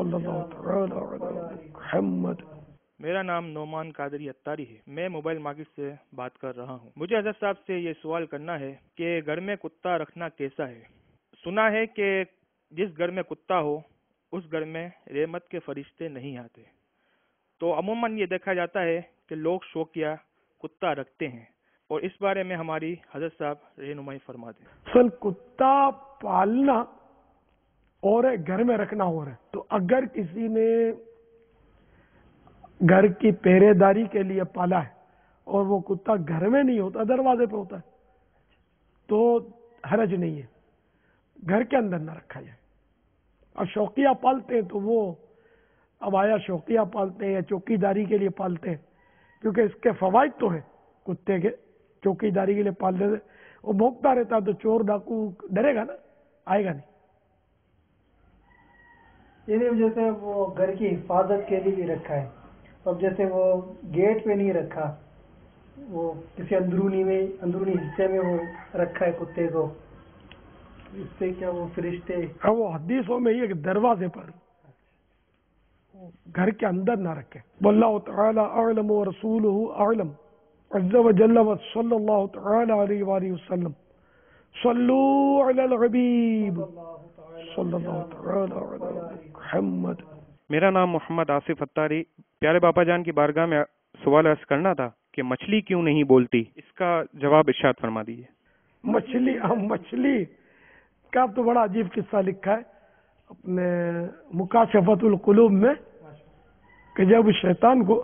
صلی اللہ تعالی علی محمد. میرا نام نعمان قادری اتاری ہے. میں موبائل مارکیٹ سے بات کر رہا ہوں. مجھے حضرت صاحب سے یہ سوال کرنا ہے کہ گھر میں کتا رکھنا کیسا ہے؟ سنا ہے کہ جس گھر میں کتا ہو اس گھر میں رحمت کے فرشتے نہیں آتے. تو عموماً یہ دیکھا جاتا ہے کہ لوگ شوقیہ کتا رکھتے ہیں، اور اس بارے میں ہماری حضرت صاحب رہنمائی فرما دیں. اصل کتا پالنا اور ہے، گھر میں رکھنا اور ہے. تو اگر کسی نے گھر کی پہرے داری کے لیے پالا ہے اور وہ کتا گھر میں نہیں ہوتا، دروازے پہ ہوتا ہے، تو حرج نہیں ہے، گھر کے اندر نہ رکھا جائے. اور شوقیہ پالتے ہیں تو وہ اب آیا شوقیہ پالتے ہیں یا چوکی داری کے لیے پالتے ہیں، کیونکہ اس کے فوائد تو ہیں کتے کے. چوکی داری کے لیے پالنے سے وہ بھونکتا رہتا ہے تو چور ڈاکو ڈرے گا نا، آئے گا نہیں. یعنی جیسے وہ گھر کی حفاظت کے لیے بھی رکھا ہے. اب جیسے وہ گیٹ پہ نہیں رکھا، وہ کسی اندرونی حصے میں وہ رکھا ہے کتے کو، اس سے کیا وہ فرشتے؟ ہاں، وہ حدیثوں میں یہ کہ دروازے پر، گھر کے اندر نہ رکھے. واللہ تعالی اعلم ورسولہ اعلم عز وجل وصلی اللہ تعالی علیہ وآلہ وسلم. صلو علی الحبیب صلی اللہ تعالی علی محمد. میرا نام محمد آصف اتاری. پیارے باپا جان کی بارگاہ میں سوال عرض کرنا تھا کہ مچھلی کیوں نہیں بولتی، اس کا جواب ارشاد فرما دیجیے. مچھلی کا تو بڑا عجیب قصہ لکھا ہے اپنے مکاشفت القلوب میں کہ جب شیطان کو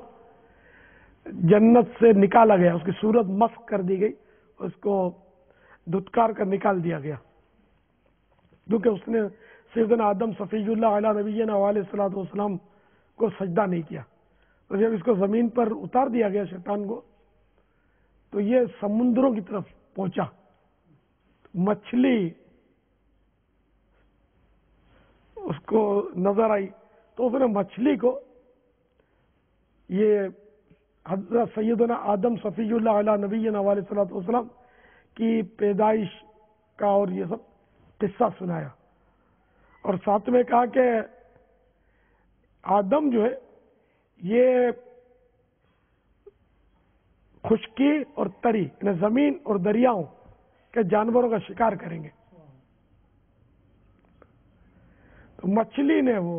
جنت سے نکالا گیا، اس کی صورت مسخ کر دی گئی، اس کو دھتکار کر نکال دیا گیا، کیونکہ اس نے سیدنا آدم صفی اللہ علیہ نبینا علیہ الصلوۃ والسلام کو سجدہ نہیں کیا. تو جب اس کو زمین پر اتار دیا گیا شیطان کو، تو یہ سمندروں کی طرف پہنچا. مچھلی اس کو نظر آئی تو اس نے مچھلی کو، یہ حضرت سیدنا آدم صفی اللہ علیہ نبینا علیہ الصلوۃ والسلام کی پیدائش کا اور یہ سب قصہ سنایا، اور ساتھ میں کہا کہ آدم جو ہے یہ خشکی اور تری، یعنی زمین اور دریاؤں کے جانوروں کا شکار کریں گے. تو مچھلی نے وہ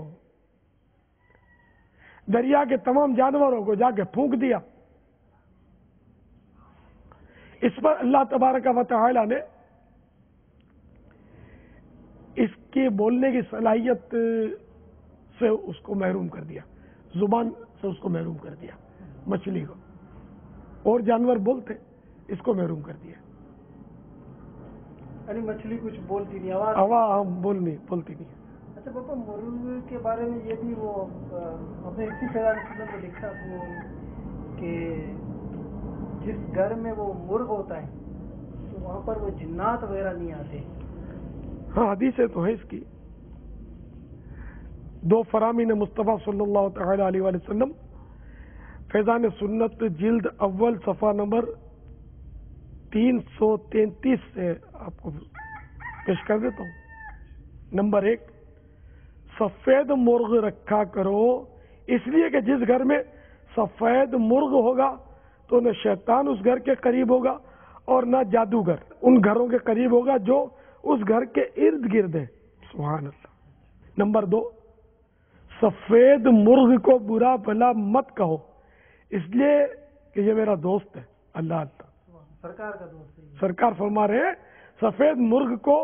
دریا کے تمام جانوروں کو جا کے پھونک دیا. اس پر اللہ تبارک و تعالی نے اس کی بولنے کی صلاحیت سے اس کو محروم کر دیا، زبان سے اس کو محروم کر دیا. مچھلی کو، اور جانور بولتے، اس کو محروم کر دیا. یعنی مچھلی کچھ بولتی نہیں، آواز بولتی نہیں. اچھا پاپا، مرغ کے بارے میں یہ بھی وہ اپنے اسی فیضان میں لکھا وہ کہ جس گھر میں وہ مرغ ہوتا ہے تو وہاں پر وہ جنات وغیرہ نہیں آتے. ہاں، حدیث تو ہے اس کی. دو فرامین مصطفیٰ صلی اللہ تعالی علیہ وآلہ وسلم، فیضان سنت جلد اول صفحہ نمبر 333 سے آپ کو پیش کر دیتا ہوں. نمبر 1، سفید مرغ رکھا کرو، اس لیے کہ جس گھر میں سفید مرغ ہوگا تو نہ شیطان اس گھر کے قریب ہوگا اور نہ جادوگر ان گھروں کے قریب ہوگا جو اس گھر کے ارد گرد ہے. سبحان اللہ. نمبر 2، سفید مرغ کو برا بھلا مت کہو، اس لیے کہ یہ میرا دوست ہے. اللہ سرکار کا دوست ہے. سرکار فرما رہے ہیں سفید مرغ کو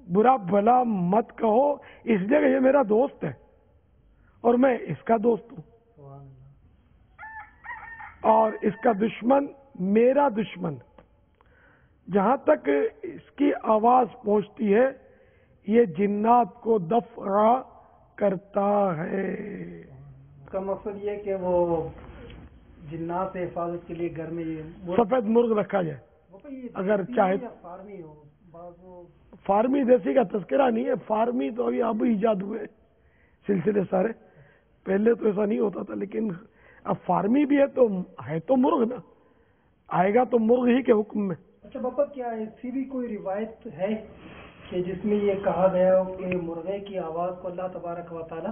برا بھلا مت کہو، اس لیے کہ یہ میرا دوست ہے اور میں اس کا دوست ہوں، اور اس کا دشمن میرا دشمن. جہاں تک اس کی آواز پہنچتی ہے یہ جنات کو دفع کرتا ہے. اس کا مقصد یہ کہ وہ جنات سے حفاظت کے لیے گھر میں یہ سفید مرغ رکھا جائے. اگر چاہے فارمی ہو، فارمی دیسی کا تذکرہ نہیں ہے، فارمی تو اب ایجاد ہوئے سلسلے سارے، پہلے تو ایسا نہیں ہوتا تھا. لیکن اب فارمی بھی ہے تو مرغ نا، آئے گا تو مرغ ہی کے حکم میں. اچھا پاپا، کیا ایسی بھی کوئی روایت ہے کہ جس میں یہ کہا گیا ہو کہ مرغے کی آواز کو اللہ تبارک و تعالی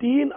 3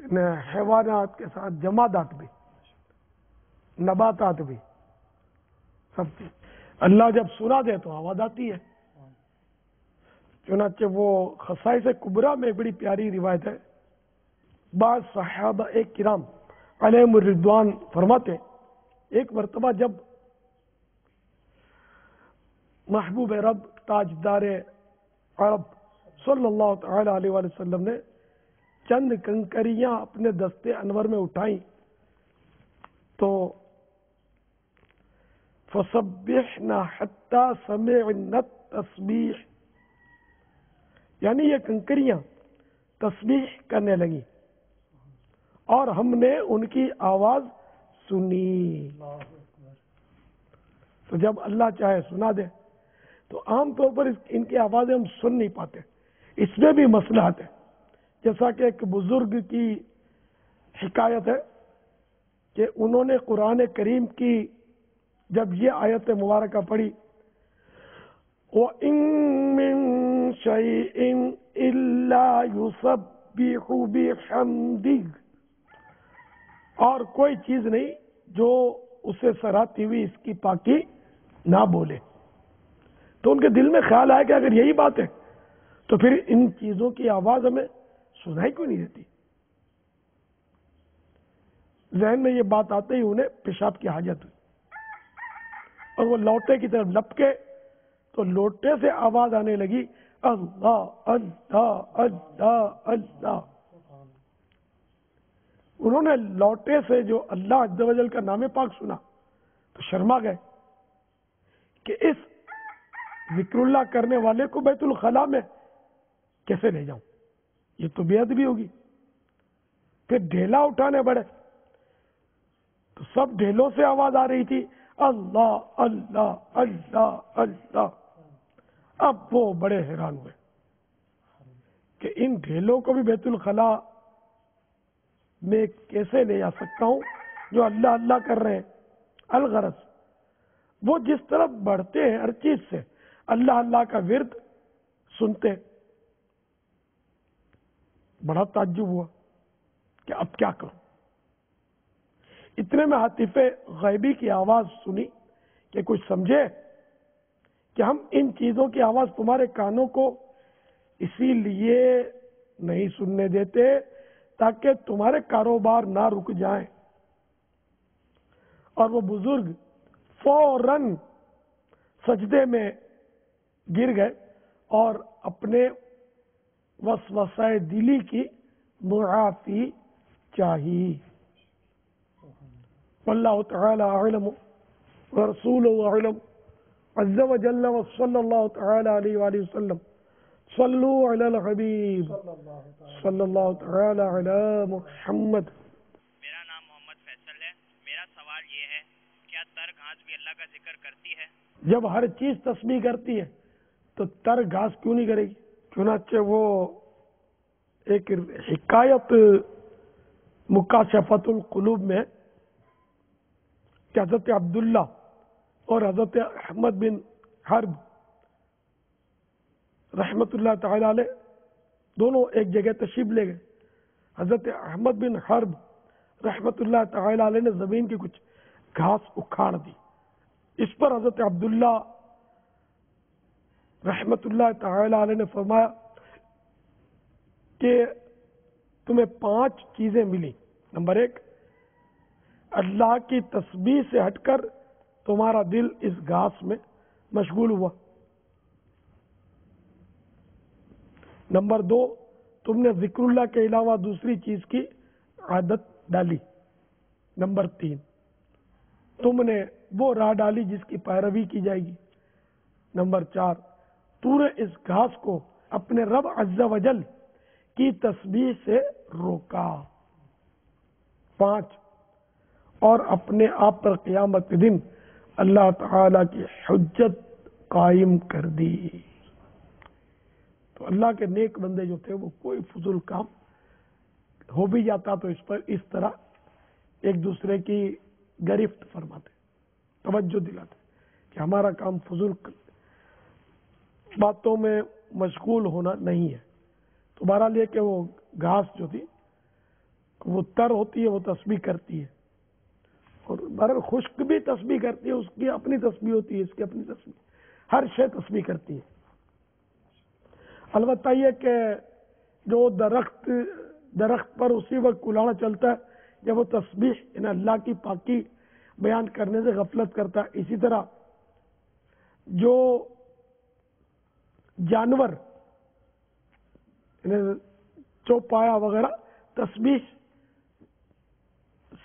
حیوانات کے ساتھ جمادات بھی، نباتات بھی، سب چیز اللہ جب سنا دے تو آواز آتی ہے. چنانچہ وہ خصائص کبریٰ میں ایک بڑی پیاری روایت ہے. بعض صحابہ کرام علیہم الرضوان فرماتے ایک مرتبہ جب محبوب رب تاجدار عرب صلی اللہ تعالی علیہ وآلہ وسلم نے چند کنکریاں اپنے دستے انور میں اٹھائیں تو فسبحنا حتی سمعنا التسبیح، یعنی یہ کنکریاں تسبیح کرنے لگیں اور ہم نے ان کی آواز سنی. تو جب اللہ چاہے سنا دے تو عام طور پر ان کی آوازیں ہم سن نہیں پاتے. اس میں بھی مصلحت ہے. جیسا کہ ایک بزرگ کی حکایت ہے کہ انہوں نے قرآن کریم کی جب یہ آیت مبارکہ پڑھی وَإِن مِّن شَيْءٍ إِلَّا يُسَبِّحُ بِحَمْدِهِ، اور کوئی چیز نہیں جو اسے سراہتی ہوئی اس کی پاکی نہ بولے. تو ان کے دل میں خیال آیا کہ اگر یہی بات ہے تو پھر ان چیزوں کی آواز ہمیں سنائی کیوں نہیں دیتی. ذہن میں یہ بات آتے ہی انہیں پیشاب کی حاجت ہوئی اور وہ لوٹے کی طرف لپکے تو لوٹے سے آواز آنے لگی اللہ اللہ اللہ اللہ. انہوں نے لوٹے سے جو اللہ عز و جل کا نام پاک سنا تو شرما گئے کہ اس ذکر اللہ کرنے والے کو بیت الخلاء میں کیسے لے جاؤں، یہ تو بے ادبی ہوگی. پھر ڈھیلا اٹھانے بڑے تو سب ڈھیلوں سے آواز آ رہی تھی اللہ اللہ اللہ اللہ. اب وہ بڑے حیران ہوئے کہ ان ڈھیلوں کو بھی بیت الخلاء میں کیسے لے جا سکتا ہوں جو اللہ اللہ کر رہے ہیں. الغرض وہ جس طرف بڑھتے ہیں ہر چیز سے اللہ اللہ کا ورد سنتے. بڑا تعجب ہوا کہ اب کیا کروں. اتنے میں حاطف غیبی کی آواز سنی کہ کچھ سمجھے کہ ہم ان چیزوں کی آواز تمہارے کانوں کو اسی لیے نہیں سننے دیتے تاکہ تمہارے کاروبار نہ رک جائیں. اور وہ بزرگ فوراً سجدے میں گر گئے اور اپنے وسوسہ دلی کی معافی چاہی. واللہ تعالی اعلم ورسولہ اعلم عز وجل وصلی اللہ تعالی علیہ وآلہ وسلم. صلو علی الحبیب صلی اللہ تعالی علی محمد. میرا نام محمد فیصل ہے. میرا سوال یہ ہے کیا تر گھاس بھی اللہ کا ذکر کرتی ہے؟ جب ہر چیز تسبیح کرتی ہے تو تر گھاس کیوں نہیں کرے گی؟ چنانچہ وہ ایک حکایت مکاشفۃ القلوب میں کہ حضرت عبداللہ اور حضرت احمد بن حرب رحمت اللہ تعالی علیہ دونوں ایک جگہ تشریف لے گئے. حضرت احمد بن حرب رحمت اللہ تعالی علیہ نے زمین کی کچھ گھاس اکھاڑ دی. اس پر حضرت عبداللہ رحمت اللہ تعالی علیہ نے فرمایا کہ تمہیں 5 چیزیں ملی. نمبر 1، اللہ کی تسبیح سے ہٹ کر تمہارا دل اس گھاس میں مشغول ہوا. نمبر 2، تم نے ذکر اللہ کے علاوہ دوسری چیز کی عادت ڈالی. نمبر 3، تم نے وہ راہ ڈالی جس کی پیروی کی جائے گی. نمبر 4، تو نے اس گھاس کو اپنے رب عز و جل کی تسبیح سے روکا. 5، اور اپنے آپ پر قیامت کے دن اللہ تعالی کی حجت قائم کر دی. تو اللہ کے نیک بندے جو تھے وہ کوئی فضول کام ہو بھی جاتا تو اس پر اس طرح ایک دوسرے کی گرفت فرماتے، توجہ دلاتے کہ ہمارا کام فضول باتوں میں مشغول ہونا نہیں ہے. تو بہرحال یہ کہ وہ گھاس جو تھی وہ تر ہوتی ہے وہ تسبیح کرتی ہے، اور بہرحال خشک بھی تسبیح کرتی ہے، اس کی اپنی تسبیح ہوتی ہے، اس کی اپنی تسبیح، ہر شے تسبیح کرتی ہے۔ البتہ یہ کہ جو درخت پر اسی وقت کلاڑا چلتا ہے جب وہ تسبیح یعنی اللہ کی پاکی بیان کرنے سے غفلت کرتا ہے، اسی طرح جو جانور یعنی چوپایا وغیرہ تسبیح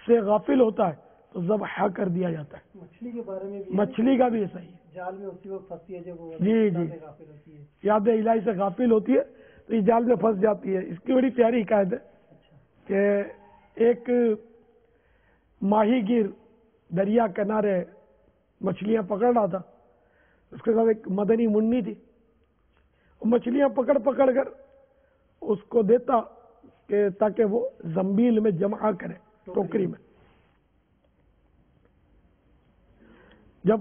سے غافل ہوتا ہے تو ذبح کر دیا جاتا ہے۔ مچھلی کے بارے میں بھی مچھلی کا بھی ایسا ہی ہے، جال میں اسی وقت پھنستی ہے جب وہ جی غافل ہوتی ہے، یاد الہی سے غافل ہوتی ہے تو یہ جال میں پھنس جاتی ہے۔ اس کی بڑی پیاری حکایت ہے کہ ایک ماہی گیر دریا کنارے مچھلیاں پکڑ رہا تھا، اس کے ساتھ ایک مدنی منی تھی، وہ مچھلیاں پکڑ کر اس کو دیتا کہ تاکہ وہ زنبیل میں جمع کرے، ٹوکری میں۔ جب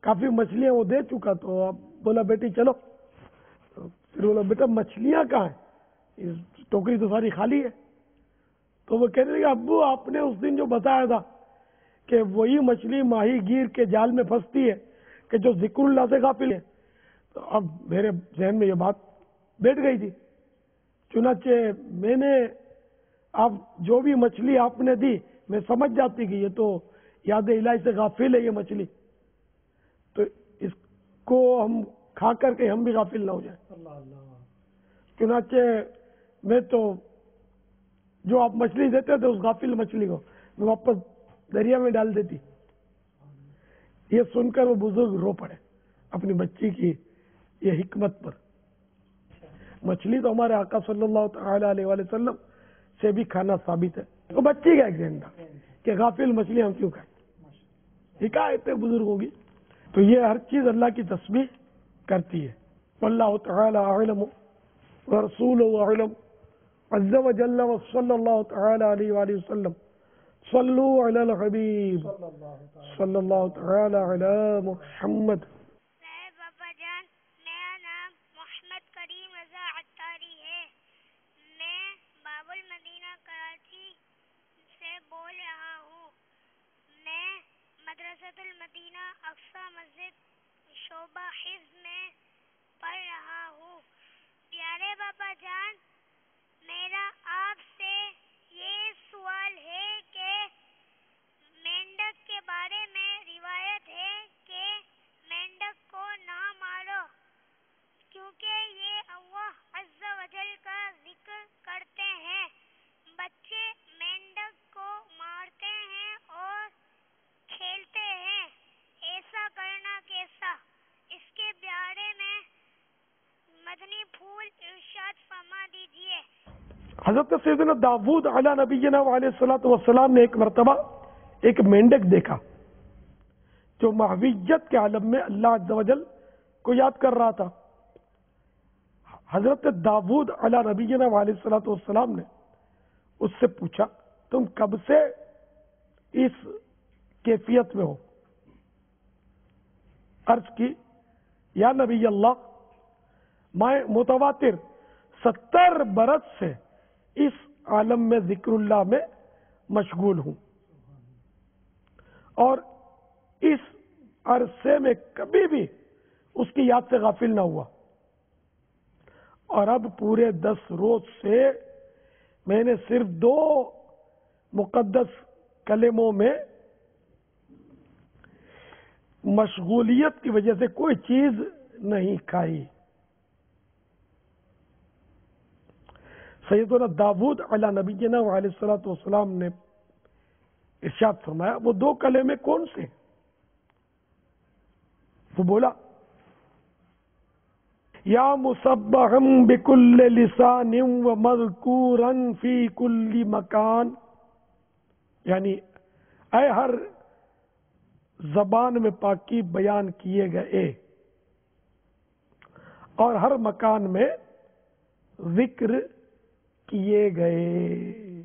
کافی مچھلیاں وہ دے چکا تو اب بولا بیٹی چلو، پھر بولا بیٹا مچھلیاں کہاں ہیں، ٹوکری تو ساری خالی ہے۔ تو وہ کہنے لگے ابو آپ نے اس دن جو بتایا تھا کہ وہی مچھلی ماہی گیر کے جال میں پھنستی ہے کہ جو ذکر اللہ سے غافل ہے۔ تو اب میرے ذہن میں یہ بات بیٹھ گئی تھی، چنانچہ میں نے اب جو بھی مچھلی آپ نے دی میں سمجھ جاتی کہ یہ تو یاد الہی سے غافل ہے یہ مچھلی، تو اس کو ہم کھا کر کے ہم بھی غافل نہ ہو جائیں۔ چنانچہ میں تو جو آپ مچھلی دیتے تھے اس غافل مچھلی کو میں واپس دریا میں ڈال دیتی۔ یہ سن کر وہ بزرگ رو پڑے اپنی بچی کی یہ حکمت پر۔ مچھلی تو ہمارے آقا صلی اللہ تعالی علیہ وآلہ وسلم سے بھی کھانا ثابت ہے، وہ بچی کا ایک ذہن تھا کہ غافل مچھلی ہم کیوں کھائیں، حکایت ہے بزرگوں کی۔ تو یہ ہر چیز اللہ کی تسبیح کرتی ہے۔ واللہ تعالی اعلم ورسولہ اعلم عز وجل وصلی اللہ تعالی علیہ وآلہ وسلم صلو علی الحبیب صلی اللہ تعالی علی محمد۔ بابا جان، میرا نام محمد کریم رضا عطاری ہے، میں باب المدینہ کراچی سے بول رہا ہوں۔ میں مدرسۃ المدینہ اقصی مسجد شعبہ حفظ میں پڑھ رہا ہوں۔ پیارے بابا جان، میرا آپ سے یہ سوال ہے کہ مینڈک کے بارے میں روایت ہے کہ مینڈک کو نہ مارو کیونکہ یہ اللہ عز و جل کا ذکر کرتے ہیں۔ بچے مینڈک کو مارتے ہیں اور کھیلتے ہیں، ایسا کرنا کیسا؟ اس کے بارے میں مدنی پھول ارشاد فرما دیجئے۔ حضرت سیدنا داؤد علیہ نبینا علیہ الصلوۃ والسلام نے ایک مرتبہ ایک مینڈک دیکھا جو محویت کے عالم میں اللہ عز و جل کو یاد کر رہا تھا۔ حضرت داؤد علیہ نبینا علیہ الصلوۃ والسلام نے اس سے پوچھا تم کب سے اس کیفیت میں ہو؟ عرض کی یا نبی اللہ، میں متواتر 70 برس سے اس عالم میں ذکر اللہ میں مشغول ہوں اور اس عرصے میں کبھی بھی اس کی یاد سے غافل نہ ہوا، اور اب پورے 10 روز سے میں نے صرف 2 مقدس کلموں میں مشغولیت کی وجہ سے کوئی چیز نہیں کھائی۔ سیدنا داؤد علیہ نبینا علیہ الصلوۃ والسلام نے ارشاد فرمایا وہ 2 کلمے کون سے؟ وہ بولا یا مسبحا بکل لسان ومذکورا فی کل مکان، یعنی اے ہر زبان میں پاکی بیان کیے گئے اور ہر مکان میں ذکر کیے گئے۔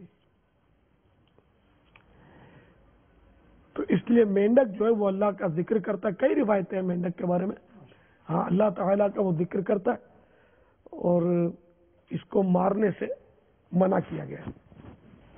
تو اس لیے مینڈک جو ہے وہ اللہ کا ذکر کرتا ہے۔ کئی روایتیں ہیں مینڈک کے بارے میں، ہاں اللہ تعالیٰ کا وہ ذکر کرتا ہے اور اس کو مارنے سے منع کیا گیا ہے۔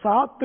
7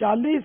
40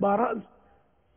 12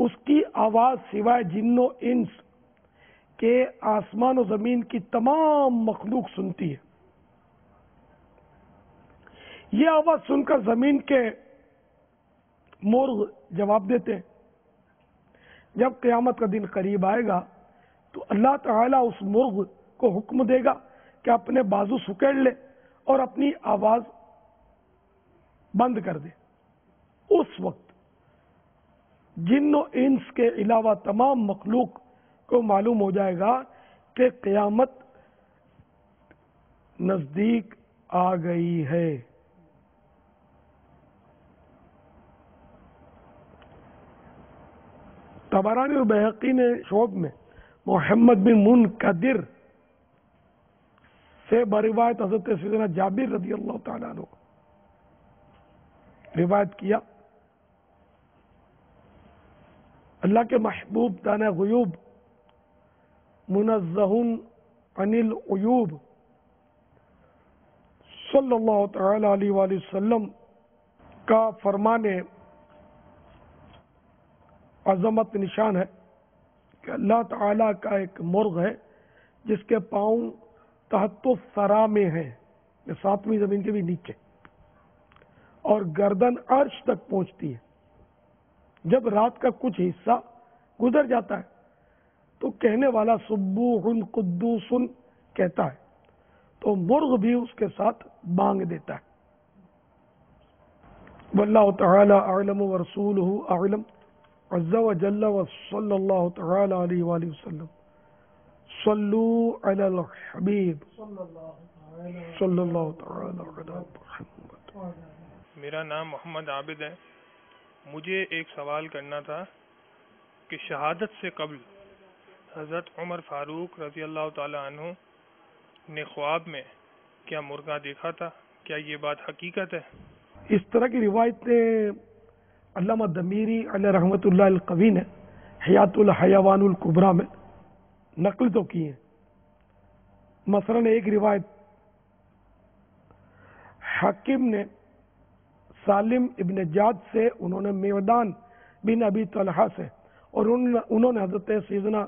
اس کی آواز سوائے جن و انس کے آسمان و زمین کی تمام مخلوق سنتی ہے. یہ آواز سن کر زمین کے مرغ جواب دیتے ہیں. جب قیامت کا دن قریب آئے گا تو اللہ تعالیٰ اس مرغ کو حکم دے گا کہ اپنے بازو سکیڑ لے اور اپنی آواز بند کر دے. اس وقت جن و انس کے علاوہ تمام مخلوق کو معلوم ہو جائے گا کہ قیامت نزدیک آ گئی ہے. طبرانی اور بہقی نے شعب میں محمد بن منکدر سے بروایت حضرت سیدنا جابر رضی اللہ تعالیٰ عنہ روایت کیا. اللہ کے محبوب دانہ غیوب منزہ عن العیوب صلی اللہ تعالی علیہ وآلہ وسلم کا فرمان عظمت نشان ہے کہ اللہ تعالیٰ کا ایک مرغ ہے جس کے پاؤں تحت الثری میں ہیں، ساتویں زمین کے بھی نیچے، اور گردن عرش تک پہنچتی ہے. جب رات کا کچھ حصہ گزر جاتا ہے تو کہنے والا سبوح قدوس کہتا ہے تو مرغ بھی اس کے ساتھ بانگ دیتا ہے. واللہ تعالی اعلم ورسولہ اعلم عز وجل وصلی اللہ تعالی علیہ وآلہ وسلم. صلو علی الحبیب صلی اللہ تعالی علی محمد. میرا نام محمد عابد ہے. مجھے ایک سوال کرنا تھا کہ شہادت سے قبل حضرت عمر فاروق رضی اللہ تعالی عنہ نے خواب میں کیا مرغا دیکھا تھا؟ کیا یہ بات حقیقت ہے؟ اس طرح کی روایتیں علامہ دمیری علیہ رحمۃ اللہ القوی نے حیات الحیوان الکبریٰ میں نقل تو کی ہیں. مثلا ایک روایت حاکم نے سالم ابن جاد سے، انہوں نے میدان بن ابی طلحہ سے، اور انہوں نے حضرت سیدنا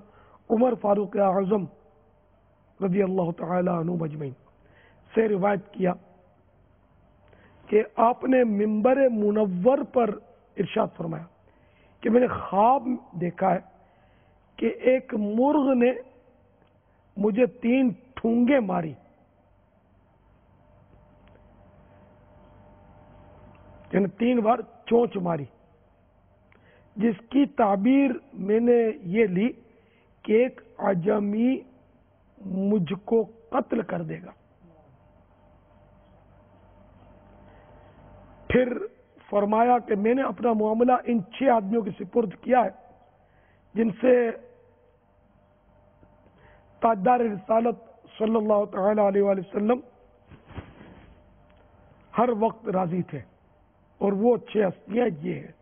عمر فاروق اعظم رضی اللہ تعالی عنہ مجمعین سے روایت کیا کہ آپ نے منبر منور پر ارشاد فرمایا کہ میں نے خواب دیکھا ہے کہ ایک مرغ نے مجھے 3 ٹھونگے ماری، یعنی 3 بار چونچ ماری، جس کی تعبیر میں نے یہ لی کہ ایک عجمی مجھ کو قتل کر دے گا. پھر فرمایا کہ میں نے اپنا معاملہ ان 6 آدمیوں کی سپرد کیا ہے جن سے تاجدار رسالت صلی اللہ تعالی علیہ وآلہ وسلم ہر وقت راضی تھے، اور وہ 6 ہستیاں یہ ہیں.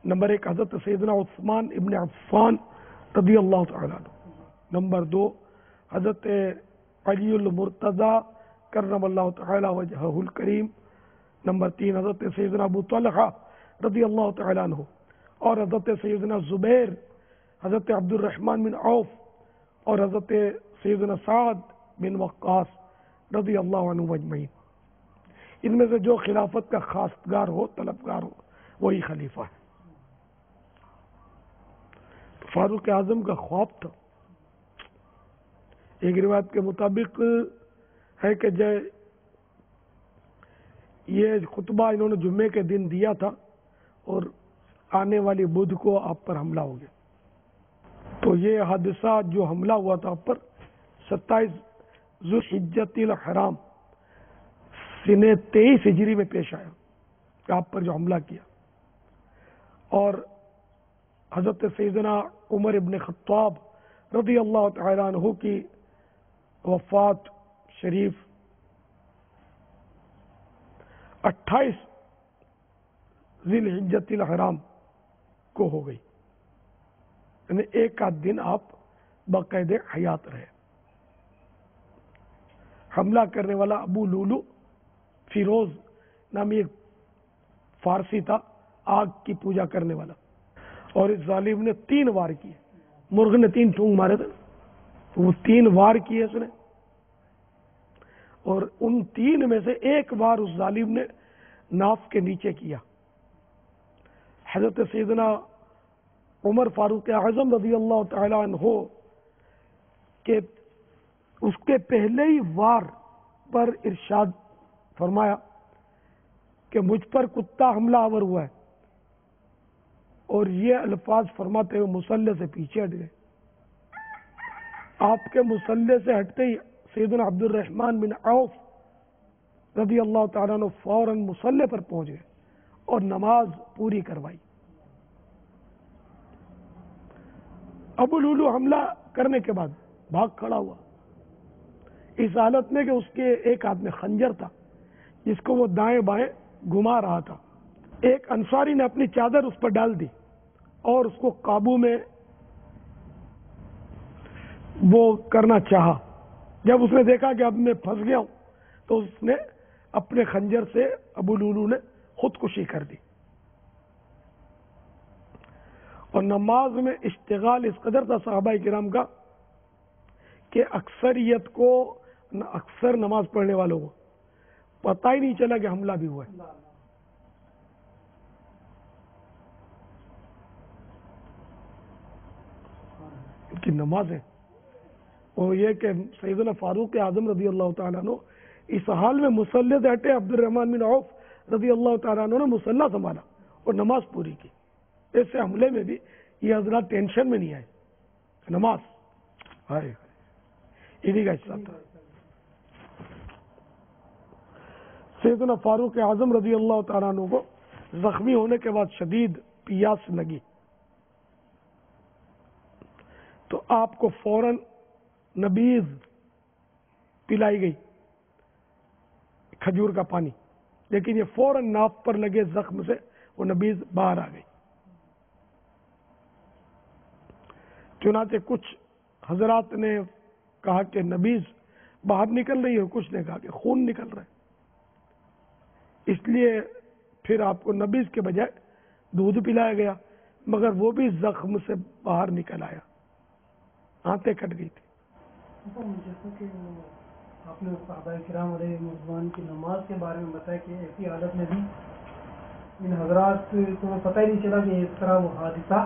نمبر 1 حضرت سیدنا عثمان ابن عفان رضی اللہ تعالی عنہ. نمبر 2 حضرت علی المرتضی کرم اللہ تعالی وجہہ الکریم. نمبر 3 حضرت سیدنا ابو طلحہ رضی اللہ تعالی عنہ، اور حضرت سیدنا زبیر، حضرت عبد الرحمن بن عوف، اور حضرت سیدنا سعد بن وقاص رضی اللہ عنہ مجمعین. ان میں سے جو خلافت کا خواستگار ہو، طلبگار ہو، وہی خلیفہ ہے. فاروق اعظم کا خواب تھا. ایک روایت کے مطابق ہے کہ یہ خطبہ انہوں نے جمعے کے دن دیا تھا اور آنے والی بدھ کو آپ پر حملہ ہو گیا. تو یہ حادثہ جو حملہ ہوا تھا آپ پر 27 ذوالحجۃ الحرام سنہ 23 ہجری میں پیش آیا کہ آپ پر جو حملہ کیا. اور حضرت سیدنا عمر ابن خطاب رضی اللہ تعالی عنہ کی وفات شریف 28 ذی الحجۃ الحرام کو ہو گئی، یعنی ایک آدھ دن آپ باقاعدہ حیات رہے. حملہ کرنے والا ابو لولو فیروز نامی ایک فارسی تھا، آگ کی پوجا کرنے والا، اور اس ظالم نے 3 وار کیے. مرغ نے 3 ٹونگ مارے تھے تو وہ 3 وار کیے اس نے, اور ان 3 میں سے 1 وار اس ظالم نے ناف کے نیچے کیا. حضرت سیدنا عمر فاروق اعظم رضی اللہ تعالی عنہ کہ اس کے پہلے ہی وار پر ارشاد فرمایا کہ مجھ پر کتا حملہ آور ہوا ہے, اور یہ الفاظ فرماتے ہوئے مصلی سے پیچھے ہٹ گئے. آپ کے مصلی سے ہٹتے ہی سیدنا عبد الرحمن بن عوف رضی اللہ تعالیٰ عنہ فوراً مصلی پر پہنچ گئے اور نماز پوری کروائی. ابو لولو حملہ کرنے کے بعد بھاگ کھڑا ہوا اس حالت میں کہ اس کے ایک ہاتھ میں خنجر تھا جس کو وہ دائیں بائیں گھما رہا تھا. ایک انصاری نے اپنی چادر اس پر ڈال دی اور اس کو قابو میں وہ کرنا چاہا. جب اس نے دیکھا کہ اب میں پھنس گیا ہوں تو اس نے اپنے خنجر سے ابو لولو نے خودکشی کر دی. اور نماز میں اشتغال اس قدر تھا صحابہ کرام کا کہ اکثریت کو, اکثر نماز پڑھنے والوں کو پتہ ہی نہیں چلا کہ حملہ بھی ہوا ہے. ان کی نمازیں, اور یہ کہ سیدنا فاروق اعظم رضی اللہ تعالیٰ عنہ اس حال میں مصلی سے ہٹے, عبد الرحمن بن عوف رضی اللہ تعالیٰ عنہ نے مصلی سنبھالا اور نماز پوری کی. ایسے حملے میں بھی یہ حضرات ٹینشن میں نہیں آئے, نماز آئے انہی کا حصہ تھا. سیدنا فاروق اعظم رضی اللہ تعالیٰ عنہ کو زخمی ہونے کے بعد شدید پیاس لگی تو آپ کو فوراً نبیذ پلائی گئی, کھجور کا پانی, لیکن یہ فوراً ناف پر لگے زخم سے وہ نبیذ باہر آ گئی. چنانچہ کچھ حضرات نے کہا کہ نبیذ باہر نکل رہی ہے, کچھ نے کہا کہ خون نکل رہا ہے, اس لیے پھر آپ کو نبیذ کے بجائے دودھ پلایا گیا, مگر وہ بھی زخم سے باہر نکل آیا, آنتیں کٹ گئی تھی. جیسا کہ آپ نے صحابہ کرام علیہ رضوان کی نماز کے بارے میں بتایا کہ ایسی حالت میں بھی ان حضرات کو پتہ ہی نہیں چلا کہ اس طرح وہ حادثہ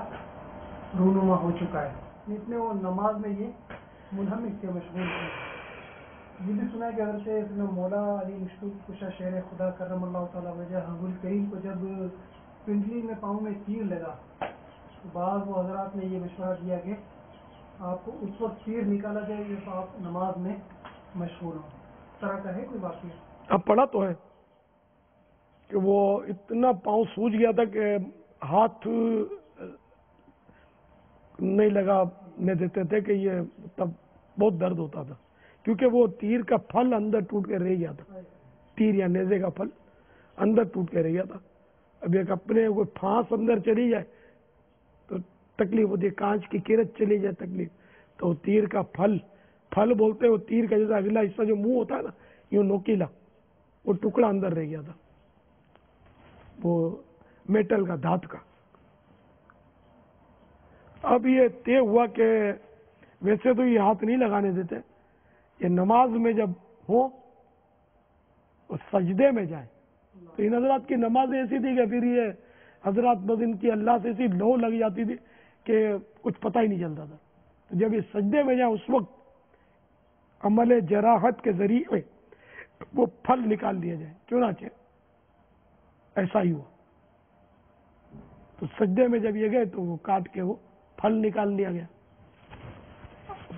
رونما ہو چکا ہے, اس میں وہ نماز میں یہ منہمک سے مشغول تھے. یہ بھی سنا ہے کہ حضرت مولا علی مشکل کشا شہر خدا کرم اللہ تعالیٰ وجہ حضور کریم کو جب پنڈلی میں پاؤں میں تیر لگا تو بعض وہ حضرات نے یہ مشورہ دیا کہ آپ کو اس وقت تیر نکالا جائے جب آپ نماز میں مشغول ہوں. اس طرح کا ہے کوئی واقعہ؟ اب پڑھا تو ہے کہ وہ اتنا پاؤں سوج گیا تھا کہ ہاتھ نہیں لگانے دیتے تھے کہ یہ تب بہت درد ہوتا تھا, کیونکہ وہ تیر کا پھل اندر ٹوٹ کے رہ گیا تھا, تیر یا نیزے کا پھل اندر ٹوٹ کے رہ گیا تھا. اب ایک اپنے کوئی پھانس اندر چلی جائے تو تکلیف ہوتی ہے, کانچ کی کرت چلی جائے تکلیف, تو تیر کا پھل بولتے ہیں, وہ تیر کا جیسا اگلا حصہ جو منہ ہوتا ہے نا یوں نوکیلا, وہ ٹکڑا اندر رہ گیا تھا, وہ میٹل کا, دھات کا. اب یہ طے ہوا کہ ویسے تو یہ ہاتھ نہیں لگانے دیتے, یہ نماز میں جب ہو اور سجدے میں جائیں تو ان حضرات کی نماز ایسی تھی کہ پھر یہ حضرات بس ان کی اللہ سے ایسی لو لگ جاتی تھی کہ کچھ پتہ ہی نہیں چلتا تھا. تو جب یہ سجدے میں جائیں اس وقت عمل جراحت کے ذریعے وہ پھل نکال دیا جائے, چنانچہ ایسا ہی ہوا. تو سجدے میں جب یہ گئے تو وہ کاٹ کے وہ پھل نکال دیا گیا.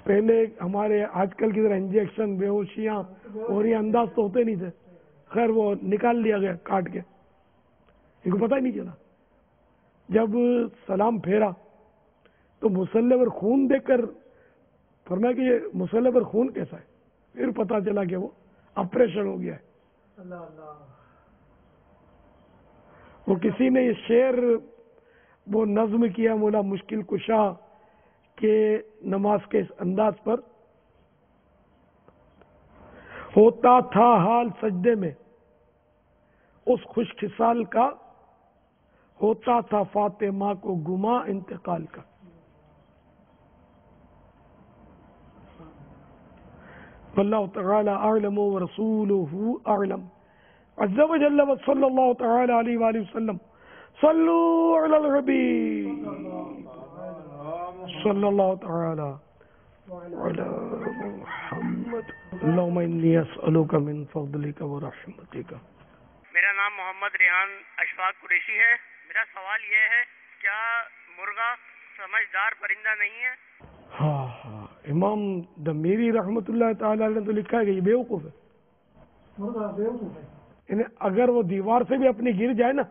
پہلے ہمارے آج کل کی طرح انجیکشن, بے ہوشیاں اور یہ انداز تو ہوتے نہیں تھے. خیر وہ نکال دیا گیا کاٹ کے, ان کو پتہ ہی نہیں چلا. جب سلام پھیرا تو مصلی پر خون دیکھ کر فرمایا کہ یہ مصلی پر خون کیسا ہے, پھر پتا چلا کہ وہ آپریشن ہو گیا ہے. وہ کسی نے یہ شعر وہ نظم کیا مولا مشکل کشا کہ نماز کے اس انداز پر, ہوتا تھا حال سجدے میں اس خوش خصال کا ہوتا تھا فاطمہ کو گما انتقال کا. واللہ تعالی اعلم ورسولہ اعلم عز وجل وصلی اللہ تعالی علیہ وآلہ وسلم. صلوا علی الحبیب صلی اللہ تعالی علی محمد. اللہم انی اسألک من فضلک ورحمتک. میرا نام محمد ریحان اشفاق قریشی ہے. میرا سوال یہ ہے کیا مرغا سمجھدار پرندہ نہیں ہے؟ ہاں امام دمیری رحمت اللہ تعالی نے تو لکھا ہے کہ یہ بیوقوف ہے. مرغا بیوقوف ہے. یعنی اگر وہ دیوار سے بھی اپنی گر جائے نا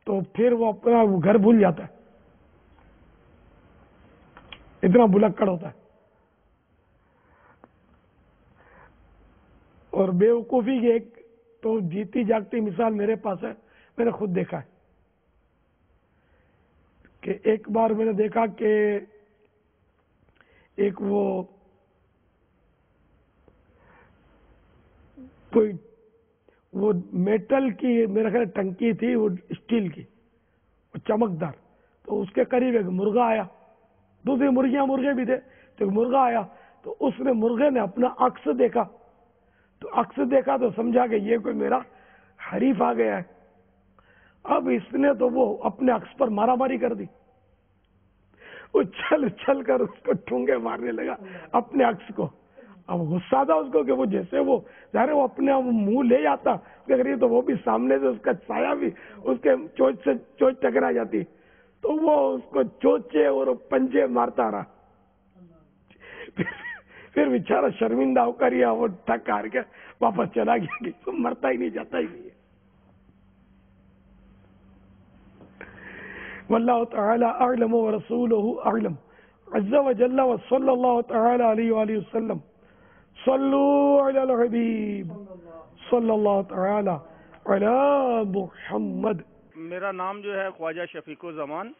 تو پھر وہ اپنا گھر بھول جاتا ہے، اتنا بلکڑ ہوتا ہے. اور بیوقوفی کی ایک تو جیتی جاگتی مثال میرے پاس ہے، میں نے خود دیکھا ہے کہ ایک بار میں نے دیکھا کہ ایک وہ کوئی وہ میٹل کی میرا خیال ٹنکی تھی، وہ اسٹیل کی، وہ چمکدار. تو اس کے قریب ایک مرغا آیا، دوسری مرغے بھی تھے، تو ایک مرغا آیا تو اس نے مرغے نے اپنا عکس دیکھا، تو عکس دیکھا تو سمجھا کہ یہ کوئی میرا حریف آ گیا ہے. اب اس نے تو وہ اپنے عکس پر مارا ماری کر دی، وہ چھل کر اس کو ٹھونگے مارنے لگا اپنے عکس کو. اب غصہ تھا اس کو کہ وہ جیسے وہ ظاہر وہ اپنے منہ لے جاتا تو وہ بھی سامنے سے اس کا سایہ بھی اس کے چوچ سے چوچ ٹکرا جاتی، تو وہ اس کو چوچے اور پنجے مارتا رہا. پھر بیچارہ شرمندہ ہو کر یا وہ تھک ہار کے واپس چلا گیا کہ تم مرتا ہی نہیں جاتا ہی نہیں ہے. واللہ تعالی اعلم ورسولہ اعلم عز وجل وصلی اللہ تعالی علیہ وآلہ وسلم. صلوا علی الحبیب صلی اللہ تعالی علی محمد. میرا نام جو ہے خواجہ شفیق الزمان،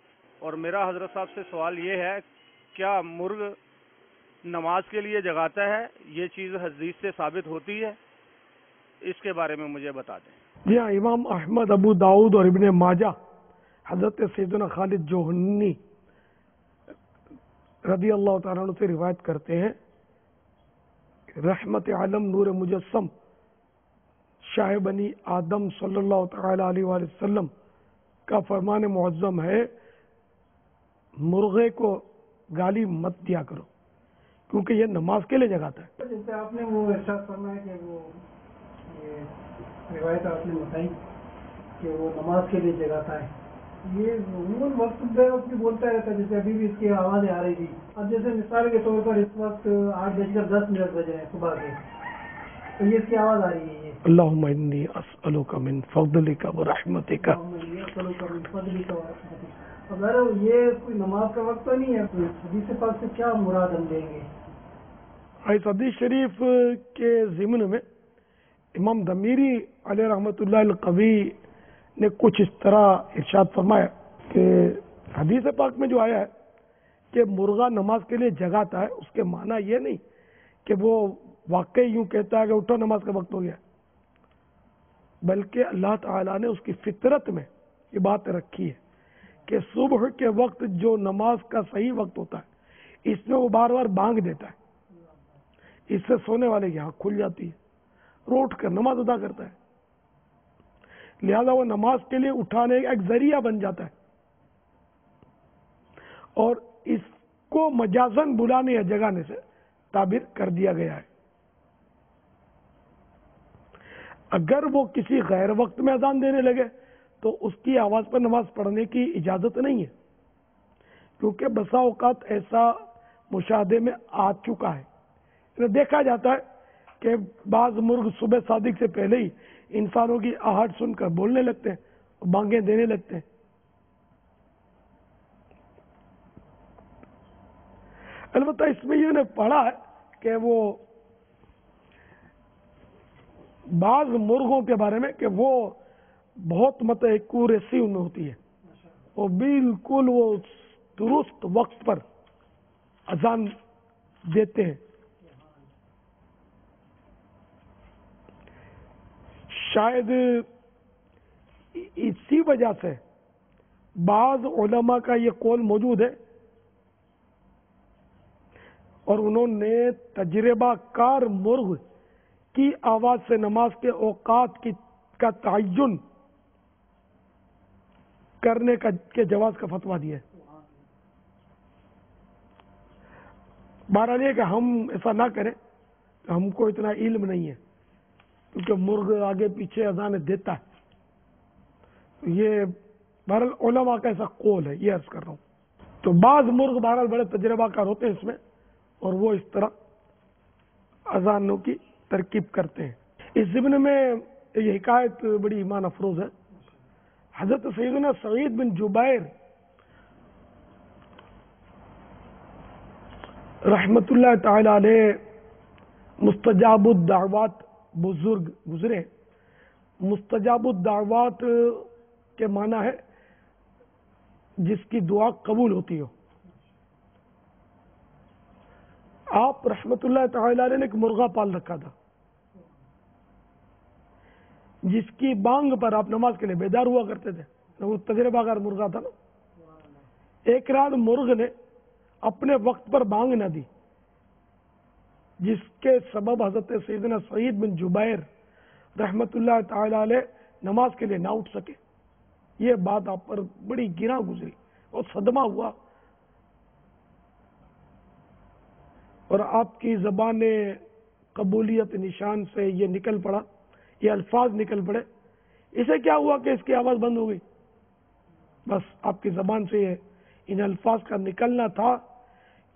اور میرا حضرت صاحب سے سوال یہ ہے کیا مرغ نماز کے لیے جگاتا ہے؟ یہ چیز حدیث سے ثابت ہوتی ہے؟ اس کے بارے میں مجھے بتا دیں. جی ہاں، امام احمد، ابو داؤد اور ابن ماجہ حضرت سیدنا خالد جوہنی رضی اللہ تعالیٰ عنہ سے روایت کرتے ہیں، رحمت عالم نور مجسم شاہ بنی آدم صلی اللہ تعالی علیہ وآلہ وسلم کا فرمان معظم ہے مرغے کو گالی مت دیا کرو کیونکہ یہ نماز کے لیے جگاتا ہے. جیسے آپ نے وہ ارشاد فرمایا کہ وہ روایت آپ نے بتائی کہ وہ نماز کے لیے جگاتا ہے، یہ عموماً وقت بے وقت بھی بولتا رہتا ہے. جیسے ابھی بھی اس کی آوازیں آ رہی تھی. اب جیسے مثال کے طور پر اس وقت 8:10 بج رہے ہیں صبح کے، تو یہ اس کی آواز آ رہی ہے. اللہم انی اسألک من فضلک ورحمتک. اگر یہ کوئی نماز کا وقت تو نہیں ہے، تو حدیث پاک سے کیا مراد ہم لیں گے؟ اس حدیث شریف کے ضمن میں امام دمیری علیہ رحمۃ اللہ القوی نے کچھ اس طرح ارشاد فرمایا کہ حدیث پاک میں جو آیا ہے کہ مرغا نماز کے لیے جگاتا ہے، اس کے معنی یہ نہیں کہ وہ واقعی یوں کہتا ہے کہ اٹھو نماز کا وقت ہو گیا، بلکہ اللہ تعالیٰ نے اس کی فطرت میں یہ بات رکھی ہے کہ صبح کے وقت جو نماز کا صحیح وقت ہوتا ہے اس میں وہ بار بار بانگ دیتا ہے، اس سے سونے والے کی آنکھ کھل جاتی ہے، وہ اٹھ کر نماز ادا کرتا ہے، لہذا وہ نماز کے لیے اٹھانے کا ایک ذریعہ بن جاتا ہے، اور اس کو مجازن بلانے یا جگانے سے تعبیر کر دیا گیا ہے. اگر وہ کسی غیر وقت میں اذان دینے لگے تو اس کی آواز پر نماز پڑھنے کی اجازت نہیں ہے، کیونکہ بسا اوقات ایسا مشاہدے میں آ چکا ہے، دیکھا جاتا ہے کہ بعض مرغ صبح صادق سے پہلے ہی انسانوں کی آہٹ سن کر بولنے لگتے ہیں، بانگیں دینے لگتے ہیں. البتہ اس میں یہ نے پڑھا ہے کہ وہ بعض مرغوں کے بارے میں کہ وہ بہت ایکوریسی ان میں ہوتی ہے، وہ بالکل وہ درست وقت پر اذان دیتے ہیں. شاید اسی وجہ سے بعض علماء کا یہ قول موجود ہے اور انہوں نے تجربہ کار مرغ کی آواز سے نماز کے اوقات کا تعین کرنے کے جواز کا فتویٰ دیا ہے۔ بہرحال یہ کہ ہم ایسا نہ کریں، ہم کو اتنا علم نہیں ہے، کیونکہ مرغ آگے پیچھے اذان دیتا ہے۔ یہ بہرحال علماء کا ایسا قول ہے، یہ عرض کر رہا ہوں۔ تو بعض مرغ بہرحال بڑے تجربہ کار ہوتے ہیں اس میں، اور وہ اس طرح اذانوں کی ترکیب کرتے ہیں۔ اس ضمن میں یہ حکایت بڑی ایمان افروز ہے۔ حضرت سیدنا سعید بن جبیر رحمت اللہ تعالی علیہ مستجاب الدعوات بزرگ گزرے۔ مستجاب الدعوات کے معنی ہے جس کی دعا قبول ہوتی ہو۔ آپ رحمت اللہ تعالی علیہ نے ایک مرغا پال رکھا تھا جس کی بانگ پر آپ نماز کے لیے بیدار ہوا کرتے تھے۔ وہ تجربہ کار مرغا تھا نا۔ ایک رات مرغ نے اپنے وقت پر بانگ نہ دی، جس کے سبب حضرت سیدنا سعید بن جبیر رحمت اللہ تعالی علیہ نماز کے لیے نہ اٹھ سکے۔ یہ بات آپ پر بڑی گراں گزری اور صدمہ ہوا، اور آپ کی زبان قبولیت نشان سے یہ نکل پڑا، یہ الفاظ نکل پڑے۔ اسے کیا ہوا کہ اس کی آواز بند ہو گئی؟ بس آپ کی زبان سے یہ ان الفاظ کا نکلنا تھا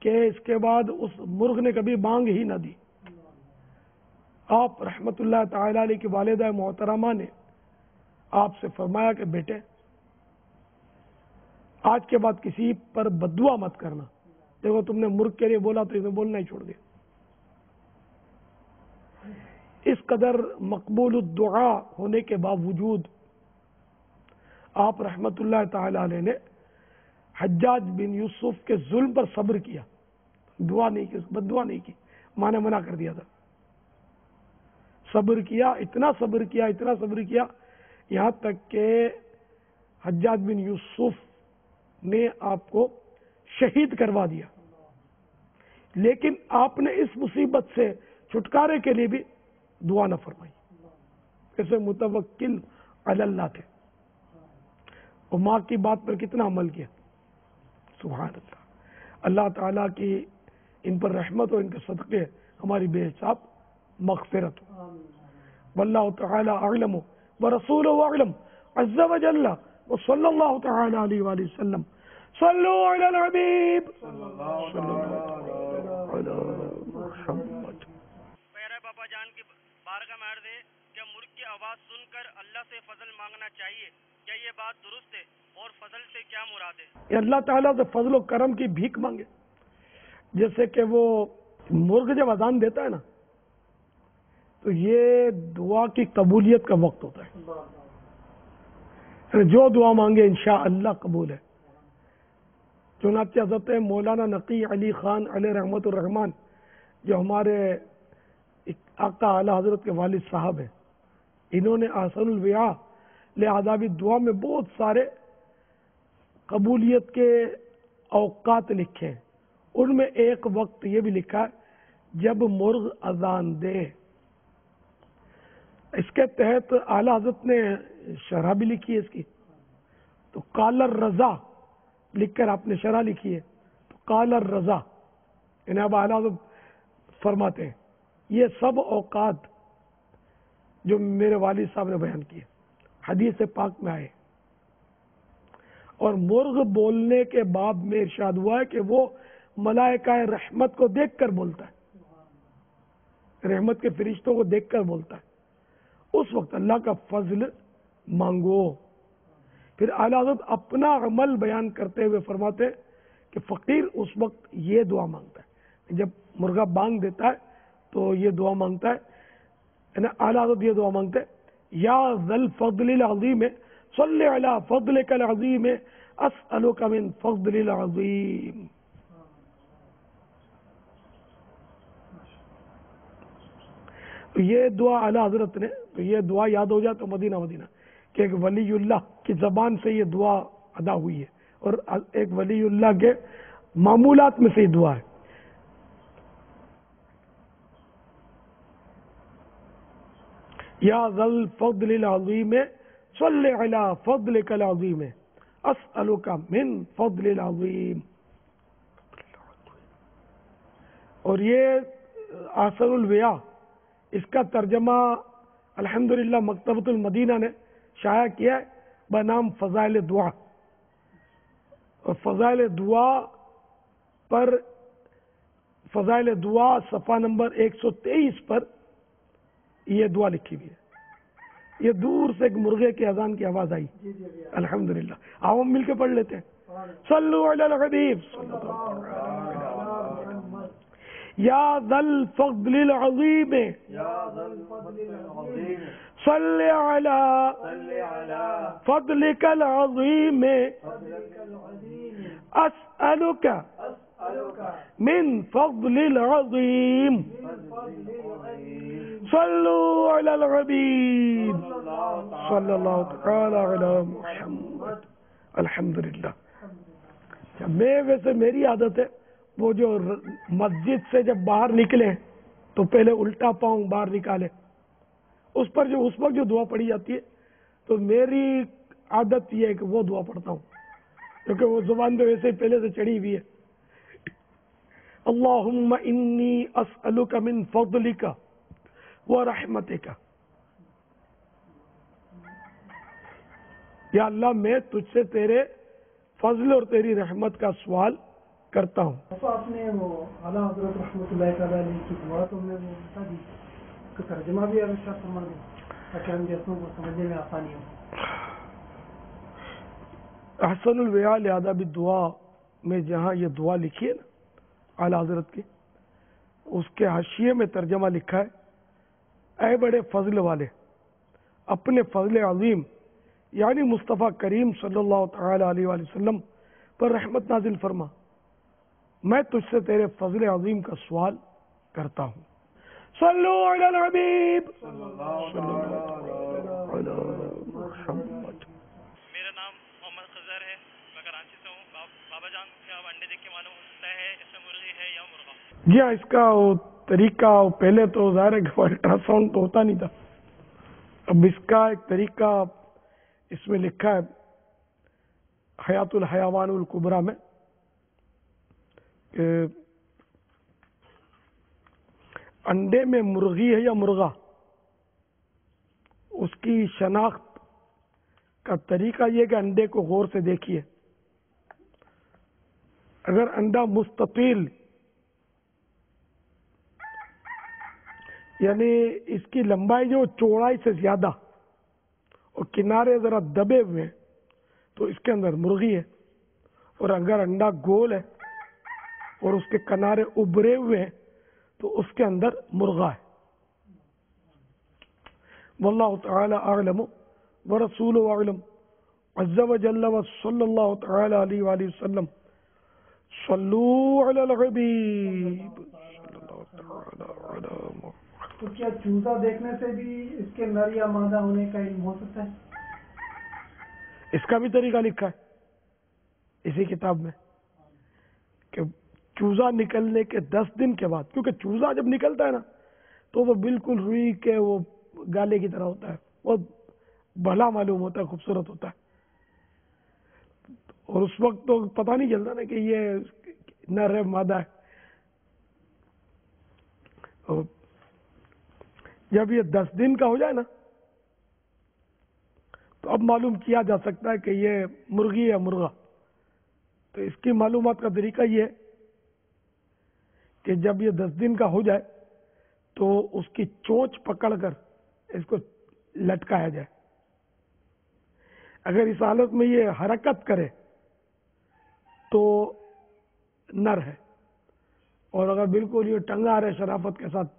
کہ اس کے بعد اس مرغ نے کبھی بانگ ہی نہ دی۔ آپ رحمت اللہ تعالی علیہ کی والدہ محترمہ نے آپ سے فرمایا کہ بیٹے، آج کے بعد کسی پر بددعا مت کرنا۔ دیکھو تم نے مرغ کے لیے بولا تو اسے بولنا ہی چھوڑ دیا۔ اس قدر مقبول الدعا ہونے کے باوجود آپ رحمت اللہ تعالی علیہ نے حجاج بن یوسف کے ظلم پر صبر کیا، دعا نہیں کی، بددعا نہیں کی، ماں نے منع کر دیا تھا۔ صبر کیا، اتنا صبر کیا، اتنا صبر کیا، یہاں تک کہ حجاج بن یوسف نے آپ کو شہید کروا دیا۔ لیکن آپ نے اس مصیبت سے چھٹکارے کے لیے بھی دعا نہ فرمائی۔ ایسے متوکل علی اللہ تھے، اور ماں کی بات پر کتنا عمل کیا۔ سبحان اللہ۔ اللہ تعالیٰ کی ان پر رحمت اور ان کے صدقے ہماری بے حساب مغفرت ہو۔ واللہ تعالی اعلم ورسولہ اعلم عز وجل وصلی اللہ تعالی علیہ وآلہ وسلم۔ صلو علی الحبیب صلی اللہ علی محمد۔ پیارے بابا جان کی بارگاہ میں عرض ہے کہ مرغ کی آواز سن کر اللہ سے فضل مانگنا چاہیے، کیا یہ بات درست ہے؟ اور فضل سے کیا مراد ہے؟ یہ اللہ تعالیٰ سے فضل و کرم کی بھیک مانگے۔ جیسے کہ وہ مرغ جب اذان دیتا ہے نا، تو یہ دعا کی قبولیت کا وقت ہوتا ہے، جو دعا مانگے انشاءاللہ قبول ہے۔ چنانچہ حضرت مولانا نقی علی خان علیہ رحمت الرحمان، جو ہمارے آقا اعلی حضرت کے والد صاحب ہیں، انہوں نے احسن الویاء لآداب دعا میں بہت سارے قبولیت کے اوقات لکھے ہیں۔ ان میں ایک وقت یہ بھی لکھا ہے جب مرغ اذان دے۔ اس کے تحت اعلی حضرت نے شرح بھی لکھی ہے اس کی، تو قال الرضا لکھ کر آپ نے شرح لکھی ہے، تو قال الرضا یعنی اب اعلی حضرت فرماتے ہیں یہ سب اوقات جو میرے والد صاحب نے بیان کیے حدیث پاک میں آئے، اور مرغ بولنے کے باب میں ارشاد ہوا ہے کہ وہ ملائکہ رحمت کو دیکھ کر بولتا ہے، رحمت کے فرشتوں کو دیکھ کر بولتا ہے۔ اس وقت اللہ کا فضل مانگو۔ پھر اعلی حضرت اپنا عمل بیان کرتے ہوئے فرماتے ہیں کہ فقیر اس وقت یہ دعا مانگتا ہے، جب مرغا بانگ دیتا ہے تو یہ دعا مانگتا ہے، اعلی حضرت یہ دعا مانگتے ہیں یا ذل فضل العظیم صلی علی فضلک العظیم اسألک من فضل العظیم۔ یہ دعا اعلی حضرت نے، تو یہ دعا یاد ہو جائے تو مدینہ مدینہ کہ ایک ولی اللہ کی زبان سے یہ دعا ادا ہوئی ہے اور ایک ولی اللہ کے معمولات میں سے دعا ہے. یا ذل فضل العظیم صلی علی فضلک العظیم اسألک من فضل العظیم. اور یہ احسن الویا اس کا ترجمہ الحمدللہ مکتبۃ المدینہ نے شائع کیا ہے بنام فضائل دعا. اور فضائل دعا صفحہ نمبر 123 پر یہ دعا لکھی ہوئی ہے. یہ دور سے ایک مرغے کی اذان کی آواز آئی. الحمدللہ. آؤ ہم مل کے پڑھ لیتے ہیں. صلو علی الحبیب یا ذل فضل العظیم صلی علی فضلک العظیم اسألک من فضل العظیم صلو علی الحبیب صلی اللہ تعالی علی محمد. الحمدللہ. میں ویسے میری عادت ہے وہ جو مسجد سے جب باہر نکلے تو پہلے الٹا پاؤں باہر نکالے. اس وقت جو دعا پڑھی جاتی ہے تو میری عادت یہ ہے کہ وہ دعا پڑھتا ہوں کیونکہ وہ زبان پہ ویسے پہلے سے چڑھی ہوئی ہے. اللہم انی اسألک من فضلک ورحمتک. یا اللہ میں تجھ سے تیرے فضل اور تیری رحمت کا سوال کرتا ہوں. آپ نے وہ اعلیٰ حضرت رحمۃ اللہ تعالی علیہ کی دعا تو میں وہ بتا دی کہ ترجمہ بھی ارشاد فرما دیں تاکہ ہم جیسوں کو سمجھنے میں آسانی ہو. احسن الویا لآداب الدعا میں جہاں یہ دعا لکھی ہے نا اعلیٰ حضرت کی, اس کے حاشیے میں ترجمہ لکھا ہے اے بڑے فضل والے اپنے فضل عظیم یعنی مصطفیٰ کریم صلی اللہ تعالی علیہ وآلہ وسلم پر رحمت نازل فرما. میں تجھ سے تیرے فضل عظیم کا سوال کرتا ہوں. صلو علی الحبیب صلی اللہ علی محمد. میرا نام محمد خضر ہے, میں کراچی سے ہوں. بابا جان کیا انڈے دیکھ کے معلوم ہوتا ہے اس میں مرغی ہے یا مرغا؟ جی ہاں, اس کا وہ طریقہ پہلے تو ظاہر ہے کہ الٹرا ساؤنڈ تو ہوتا نہیں تھا. اب اس کا ایک طریقہ اس میں لکھا ہے حیات الحیوان الکبریٰ میں کہ انڈے میں مرغی ہے یا مرغا, اس کی شناخت کا طریقہ یہ کہ انڈے کو غور سے دیکھیے. اگر انڈا مستطیل یعنی اس کی لمبائی جو چوڑائی سے زیادہ اور کنارے ذرا دبے ہوئے ہیں تو اس کے اندر مرغی ہے. اور اگر انڈا گول ہے اور اس کے کنارے ابھرے ہوئے ہیں تو اس کے اندر مرغا ہے. واللہ تعالی اعلم ورسولہ اعلم عز وجل وصلی اللہ تعالی علیہ وآلہ وسلم. صلو علی الحبیب صلی اللہ تعالی علی محمد. تو کیا چوزا دیکھنے سے بھی اس کے نر یا مادہ ہونے کا علم ہو سکتا ہے؟ اس کا بھی طریقہ لکھا ہے اسی کتاب میں کہ چوزا نکلنے کے 10 دن کے بعد, کیونکہ چوزا جب نکلتا ہے نا تو وہ بالکل روئی کے وہ گالے کی طرح ہوتا ہے, بہت بھلا معلوم ہوتا ہے, خوبصورت ہوتا ہے. اور اس وقت تو پتہ نہیں چلتا نا کہ یہ نر ہے مادہ ہے. اور جب یہ 10 دن کا ہو جائے نا تو اب معلوم کیا جا سکتا ہے کہ یہ مرغی ہے یا مرغا. تو اس کی معلومات کا طریقہ یہ ہے کہ جب یہ 10 دن کا ہو جائے تو اس کی چونچ پکڑ کر اس کو لٹکایا جائے. اگر اس حالت میں یہ حرکت کرے تو نر ہے, اور اگر بالکل یہ ٹنگا رہے شرافت کے ساتھ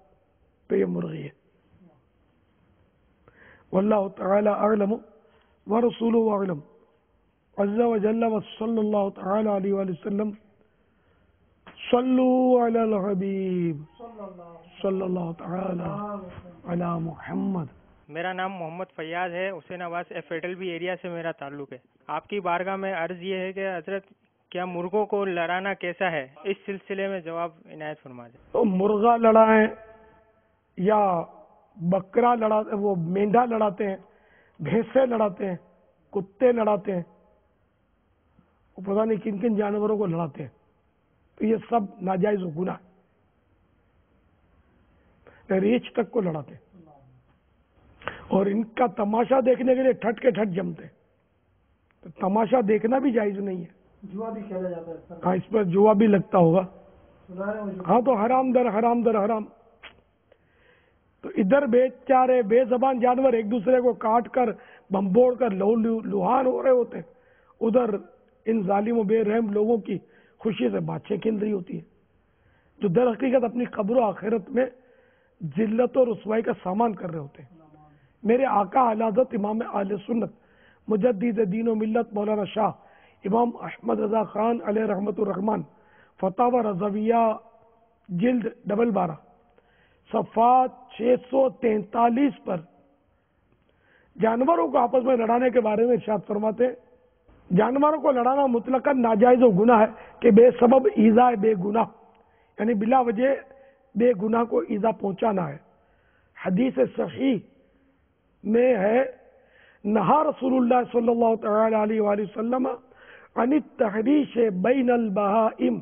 تو یہ مرغی ہے. واللہ تعالی اعلم ورسولہ اعلم عز وجل وصلی اللہ تعالی علیہ وآلہ وسلم. صلو علی الحبیب صلی اللہ تعالی علی محمد. میرا نام محمد فیاض ہے، حسین آباد فیڈرل بھی ایریا سے میرا تعلق ہے۔ آپ کی بارگاہ میں عرض یہ ہے کہ حضرت کیا مرغوں کو لڑانا کیسا ہے، اس سلسلے میں جواب عنایت فرما دیں۔ تو مرغا لڑائیں یا بکرا لڑاتے، وہ مینڈا لڑاتے ہیں، بھینسیں لڑاتے ہیں، کتے لڑاتے ہیں، وہ پتہ نہیں کن کن جانوروں کو لڑاتے ہیں، تو یہ سب ناجائز و گناہ ہے۔ ریچھ تک کو لڑاتے ہیں اور ان کا تماشا دیکھنے کے لیے ٹھٹ کے ٹھٹ جمتے ہیں، تو تماشا دیکھنا بھی جائز نہیں ہے۔ جوا بھی کھیلا جاتا ہے، ہاں اس پر جوا بھی لگتا ہوگا، سنا ہے وہ جو ہاں تو حرام در حرام در حرام۔ تو ادھر بیچارے بے زبان جانور ایک دوسرے کو کاٹ کر بمبوڑ کر لوہان ہو رہے ہوتے ہیں، ادھر ان ظالم و بے رحم لوگوں کی خوشی سے باتیں کھل رہی ہوتی ہیں، جو در حقیقت اپنی قبر و آخرت میں ذلت و رسوائی کا سامان کر رہے ہوتے ہیں۔ میرے آقا اعلی حضرت امام اہل سنت مجدد دین و ملت مولانا شاہ امام احمد رضا خان علیہ رحمت الرحمن فتاوی رضویہ جلد 12 صفحات 643 پر جانوروں کو آپس میں لڑانے کے بارے میں ارشاد فرماتے ہیں، جانوروں کو لڑانا مطلقاً ناجائز و گناہ ہے کہ بے سبب ایذا بے گناہ، یعنی بلا وجہ بے گناہ کو ایذا پہنچانا ہے۔ حدیث صحیح میں ہے، نہا رسول اللہ صلی اللہ تعالی علیہ وآلہ وسلم عن التحریش بین البہائم،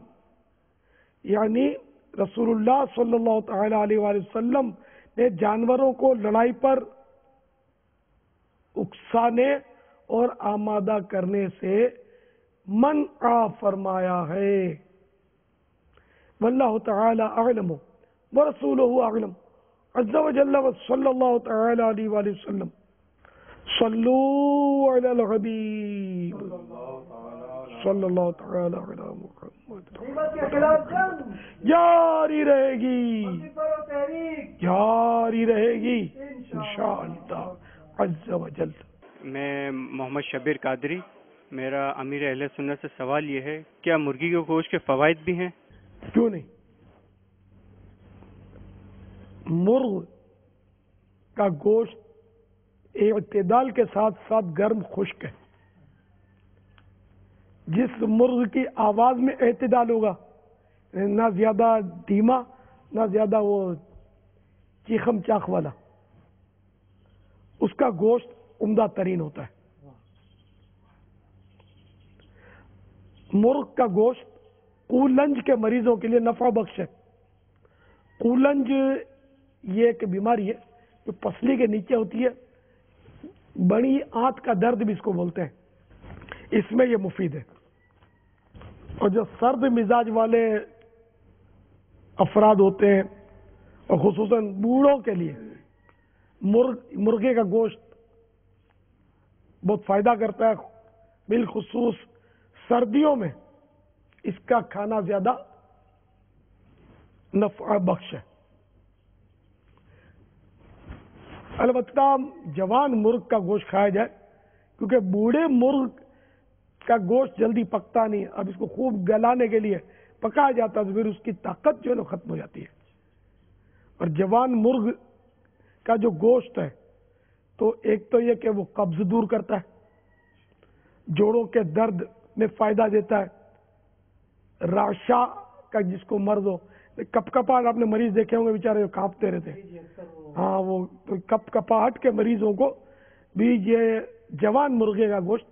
یعنی رسول اللہ صلی اللہ تعالی علیہ وآلہ وسلم نے جانوروں کو لڑائی پر اکسانے اور آمادہ کرنے سے منع فرمایا ہے۔ واللہ تعالی اعلم ورسولہ اعلم عز وجل وصلی اللہ تعالی علیہ وآلہ وسلم۔ صلو علی الحبیب صلی اللہ تعالی علی محمد۔ جاری رہے گی، جاری رہے گی انشاءاللہ عز وجل۔ میں محمد شبیر قادری، میرا امیر اہل سنت سے سوال یہ ہے، کیا مرغی کے گوشت کے فوائد بھی ہیں؟ کیوں نہیں؟ مرغ کا گوشت اعتدال کے ساتھ ساتھ گرم خشک ہے۔ جس مرغ کی آواز میں اعتدال ہوگا، نہ زیادہ دھیما نہ زیادہ وہ چیخم چاخ والا، اس کا گوشت عمدہ ترین ہوتا ہے۔ مرغ کا گوشت قولنج کے مریضوں کے لیے نفع بخش ہے۔ قولنج یہ ایک بیماری ہے جو پسلی کے نیچے ہوتی ہے، بڑی آنت کا درد بھی اس کو بولتے ہیں، اس میں یہ مفید ہے۔ اور جو سرد مزاج والے افراد ہوتے ہیں اور خصوصاً بوڑھوں کے لیے مرغے کا گوشت بہت فائدہ کرتا ہے، بالخصوص سردیوں میں اس کا کھانا زیادہ نفع بخش ہے۔ البتہ جوان مرغ کا گوشت کھایا جائے، کیونکہ بوڑھے مرغ کا گوشت جلدی پکتا نہیں ہے، اب اس کو خوب گلانے کے لیے پکایا جاتا ہے تو پھر اس کی طاقت جو ہے نا ختم ہو جاتی ہے۔ اور جوان مرغ کا جو گوشت ہے تو ایک تو یہ کہ وہ قبض دور کرتا ہے، جوڑوں کے درد میں فائدہ دیتا ہے، راشا کا جس کو مرض ہو، کپ کپاہٹ آپ نے مریض دیکھے ہوں گے بیچارے جو کانپتے رہتے ہیں، ہاں وہ کپ کپاہٹ کے مریضوں کو بھی یہ جوان مرغے کا گوشت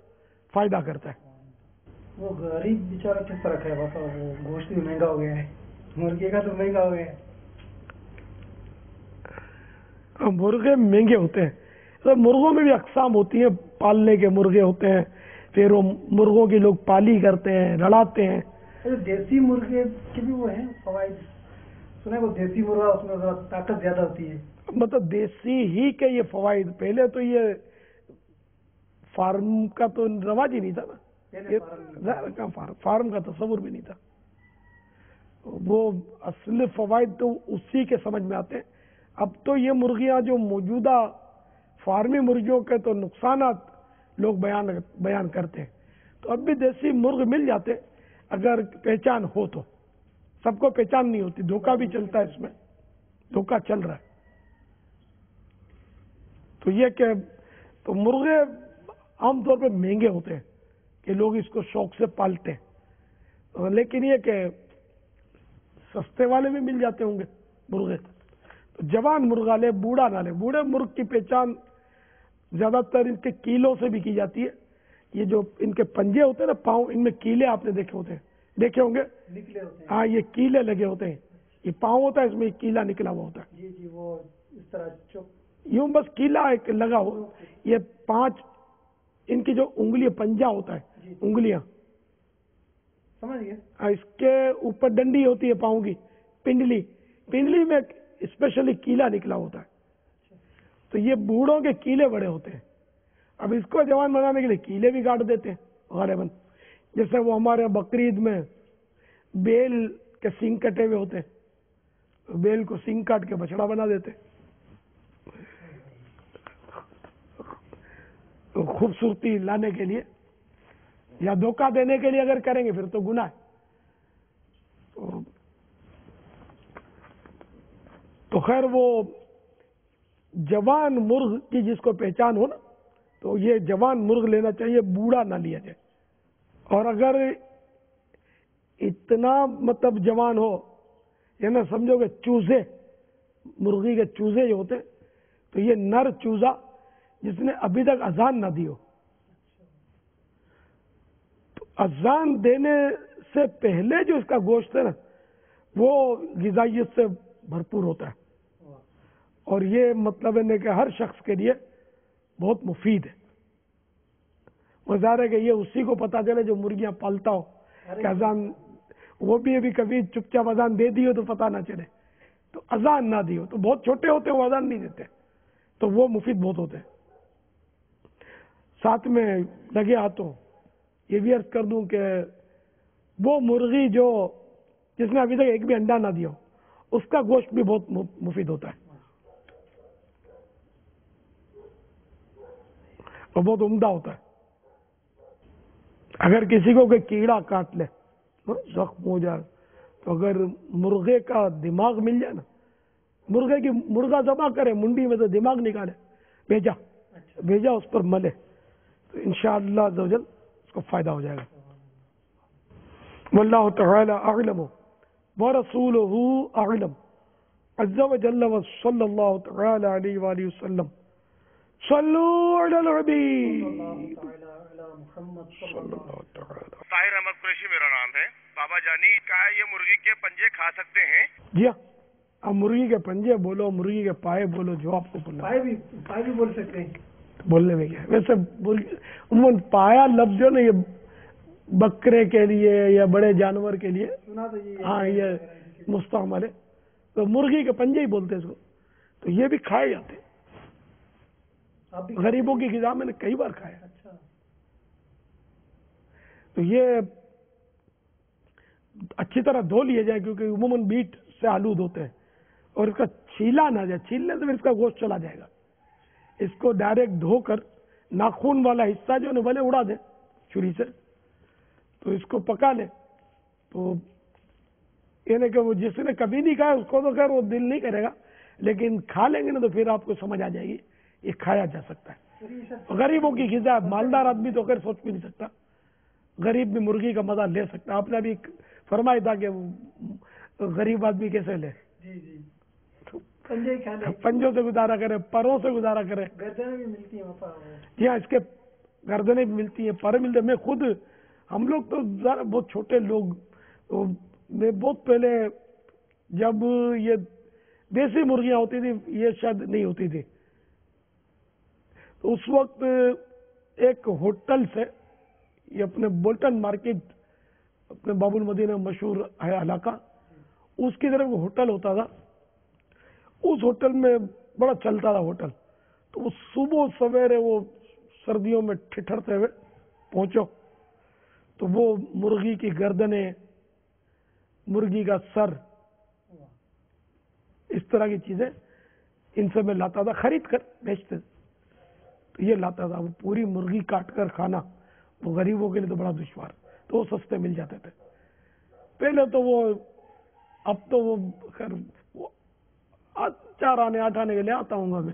فائدہ کرتا ہے۔ وہ غریب بیچارہ کس طرح کھائے، بس وہ گوشت بھی مہنگا ہو گیا ہے، مرغے کا تو مہنگا ہو گیا ہے۔ مرغے مہنگے ہوتے ہیں، تو مرغوں میں بھی اقسام ہوتی ہیں، پالنے کے مرغے ہوتے ہیں، پھر وہ مرغوں کی لوگ پالی کرتے ہیں، لڑاتے ہیں۔ دیسی مرغے کے بھی وہ ہیں فوائد، سنا ہے وہ دیسی مرغا اس میں طاقت زیادہ ہوتی ہے۔ مطلب دیسی ہی کے یہ فوائد، پہلے تو یہ فارم کا تو رواج ہی نہیں تھا نا، فارم کا تصور بھی نہیں تھا، وہ اصل فوائد تو اسی کے سمجھ میں آتے ہیں۔ اب تو یہ مرغیاں جو موجودہ فارمی مرغیوں کے تو نقصانات لوگ بیان کرتے ہیں، تو اب بھی دیسی مرغ مل جاتے اگر پہچان ہو تو۔ سب کو پہچان نہیں ہوتی، دھوکہ بھی چلتا ہے، اس میں دھوکہ چل رہا ہے۔ تو یہ کہ تو مرغے عام طور پہ مہنگے ہوتے ہیں کہ لوگ اس کو شوق سے پالتے ہیں، لیکن یہ کہ سستے والے بھی مل جاتے ہوں گے مرغے. تو جوان مرغا لے، بوڑھا نہ لے. بوڑھے مرغ کی پہچان زیادہ تر ان کے کیلوں سے بھی کی جاتی ہے. یہ جو ان کے پنجے ہوتے ہیں نا، پاؤں، ان میں کیلے آپ نے دیکھے ہوتے ہیں، دیکھے ہوں گے. نکلے ہوتے ہیں. ہاں، یہ کیلے لگے ہوتے ہیں. یہ پاؤں ہوتا ہے، اس میں کیلا نکلا ہوا ہوتا ہے. جی جی، وہ اس طرح یوں بس کیلا ایک لگا ہو. یہ 5 ان کی جو انگلی پنجا ہوتا ہے، انگلیاں سمجھ گئے. اس کے اوپر ڈنڈی ہوتی ہے پاؤں کی، پنڈلی میں اسپیشلی کیلا نکلا ہوتا ہے. تو یہ بوڑھوں کے کیلے بڑے ہوتے ہیں. اب اس کو جوان بنانے کے لیے کیلے بھی کاٹ دیتے ہیں غالباً. جیسے وہ ہمارے بقرعید میں بیل کے سینگ کٹے ہوئے ہوتے ہیں، بیل کو سینگ کاٹ کے بچڑا بنا دیتے ہیں. خوبصورتی لانے کے لیے یا دھوکہ دینے کے لیے اگر کریں گے پھر تو گناہ ہے. تو خیر، وہ جوان مرغ کی جس کو پہچان ہو نا، تو یہ جوان مرغ لینا چاہیے، بوڑھا نہ لیا جائے. اور اگر اتنا مطلب جوان ہو، یا نہ سمجھو کہ چوزے، مرغی کے چوزے جو ہوتے، تو یہ نر چوزا جس نے ابھی تک اذان نہ دی ہو. تو اذان دینے سے پہلے جو اس کا گوشت ہے نا، وہ غذائیت سے بھرپور ہوتا ہے. اور یہ مطلب ہے کہ ہر شخص کے لیے بہت مفید ہے. وہ ظاہر ہے کہ یہ اسی کو پتا چلے جو مرغیاں پالتا ہو کہ اذان، وہ بھی ابھی کبھی چپ چاپ اذان دے دی ہو تو پتا نہ چلے. تو اذان نہ دی ہو، تو بہت چھوٹے ہوتے وہ اذان نہیں دیتے، تو وہ مفید بہت ہوتے ہیں. ساتھ میں لگے ہاتھوں یہ بھی عرض کر دوں کہ وہ مرغی جو جس نے ابھی تک ایک بھی انڈا نہ دیا ہو، اس کا گوشت بھی بہت مفید ہوتا ہے اور بہت عمدہ ہوتا ہے. اگر کسی کو کوئی کیڑا کاٹ لے، زخم ہو جائے، تو اگر مرغے کا دماغ مل جائے نا، مرغا ذبح کرے، منڈی میں سے دماغ نکالے، بھیجا اس پر ملے، تو انشاءاللہ عز و جل اس کو فائدہ ہو جائے گا. واللہ تعالی اعلم ورسولہ اعلم عز و جل وصلی اللہ تعالی علیہ وآلہ وسلم. صلو علی الحبیب. طاہر احمد قریشی میرا نام ہے. بابا جانی کہا ہے یہ مرغی کے پنجے کھا سکتے ہیں؟ جی ہاں، اب مرغی کے پنجے بولو، مرغی کے پائے بولو، جو آپ کو بولنا. پائے بھی بول سکتے ہیں. بولنے میں کیا ہے ویسے، عموماً پایا لفظ جو نا یہ بکرے کے لیے یا بڑے جانور کے لیے، ہاں، یہ مستعمل ہے. تو مرغی کے پنجے ہی بولتے ہیں اس کو. تو یہ بھی کھائے جاتے ہیں. غریبوں کی غذا میں نے کئی بار کھایا. تو یہ اچھی طرح دھو لیے جائے، کیونکہ عموماً بیٹ سے آلود ہوتے ہیں، اور اس کا چھیلا نہ جائے. چھیلنے سے پھر اس کا گوشت چلا جائے گا. اس کو ڈائریکٹ دھو کر ناخون والا حصہ جو ہے بھلے اڑا دیں چھری سے، تو اس کو پکا لیں. تو یعنی کہ وہ جس نے کبھی نہیں کھایا اس کو تو خیر وہ دل نہیں کرے گا، لیکن کھا لیں گے نا تو پھر آپ کو سمجھ آ جائے گی یہ کھایا جا سکتا ہے. غریبوں کی غذا، مالدار آدمی تو خیر سوچ بھی نہیں سکتا، غریب بھی مرغی کا مزہ لے سکتا ہے. آپ نے ابھی فرمایا تھا کہ غریب آدمی کیسے لے، پنجوں سے گزارا کرے، پروں سے گزارا کرے. گردنیں بھی ملتی ہیں. جی ہاں، اس کے گردنیں بھی ملتی ہیں، پر ملتے ہیں. میں خود، ہم لوگ تو بہت چھوٹے لوگ، میں بہت پہلے جب یہ دیسی مرغیاں ہوتی تھی، یہ شاید نہیں ہوتی تھی، تو اس وقت ایک ہوٹل سے، یہ اپنے بولٹن مارکیٹ، اپنے باب المدینہ مشہور ہے علاقہ، اس کی طرف ہوٹل ہوتا تھا. اس ہوٹل میں بڑا چلتا تھا ہوٹل. تو وہ صبح سویرے وہ سردیوں میں ٹھٹھرتے ہوئے پہنچو، تو وہ مرغی کی گردنیں، مرغی کا سر، اس طرح کی چیزیں ان سے میں لاتا تھا، خرید کر بیچتے. تو یہ لاتا تھا. وہ پوری مرغی کاٹ کر کھانا وہ غریبوں کے لیے تو بڑا دشوار، تو وہ سستے مل جاتے تھے پہلے. تو وہ اب تو وہ خیر 8 آنے کے لیے آتا ہوں گا میں،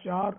4,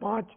5,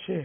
6,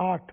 8,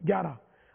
11,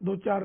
2-4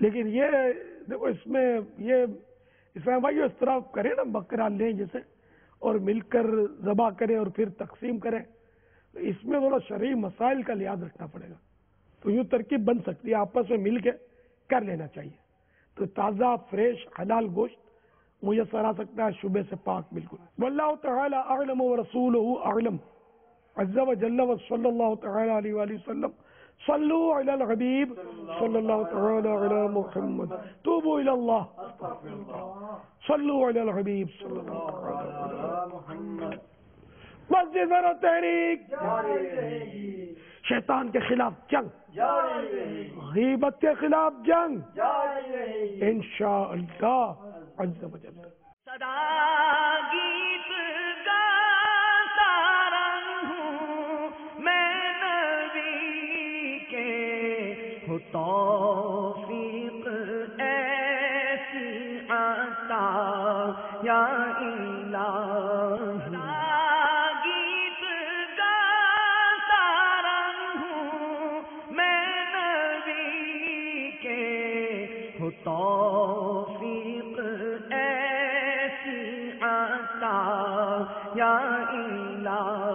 لیکن یہ دیکھو اس میں یہ اسلام بھائی اس طرح کرے نا بکرا لیں جیسے اور مل کر ذبح کریں اور پھر تقسیم کریں، تو اس میں تھوڑا شرعی مسائل کا لحاظ رکھنا پڑے گا. تو یوں ترکیب بن سکتی ہے، آپس میں مل کے کر لینا چاہیے. تو تازہ فریش حلال گوشت میسر آ سکتا ہے شبے سے پاک بالکل. واللہ تعالی اعلم ورسولہ اعلم عز وجل وصلی اللہ تعالی علیہ وآلہ وسلم. صلو علی الحبیب صلی اللہ تعالی علی محمد. توبوا الی اللہ. صلو علی الحبیب صلی اللہ تعالی علی محمد. مسجد اور تحریک شیطان کے خلاف جنگ، غیبت کے خلاف جنگ انشاءاللہ عز وجل. صدا گیت گاتا رہوں میں نبی کے، ہو توفیق ایسی عطا یا الہی. گیت گاتا رہوں میں نبی کے، ہو توفیق ایسی عطا یا الہی.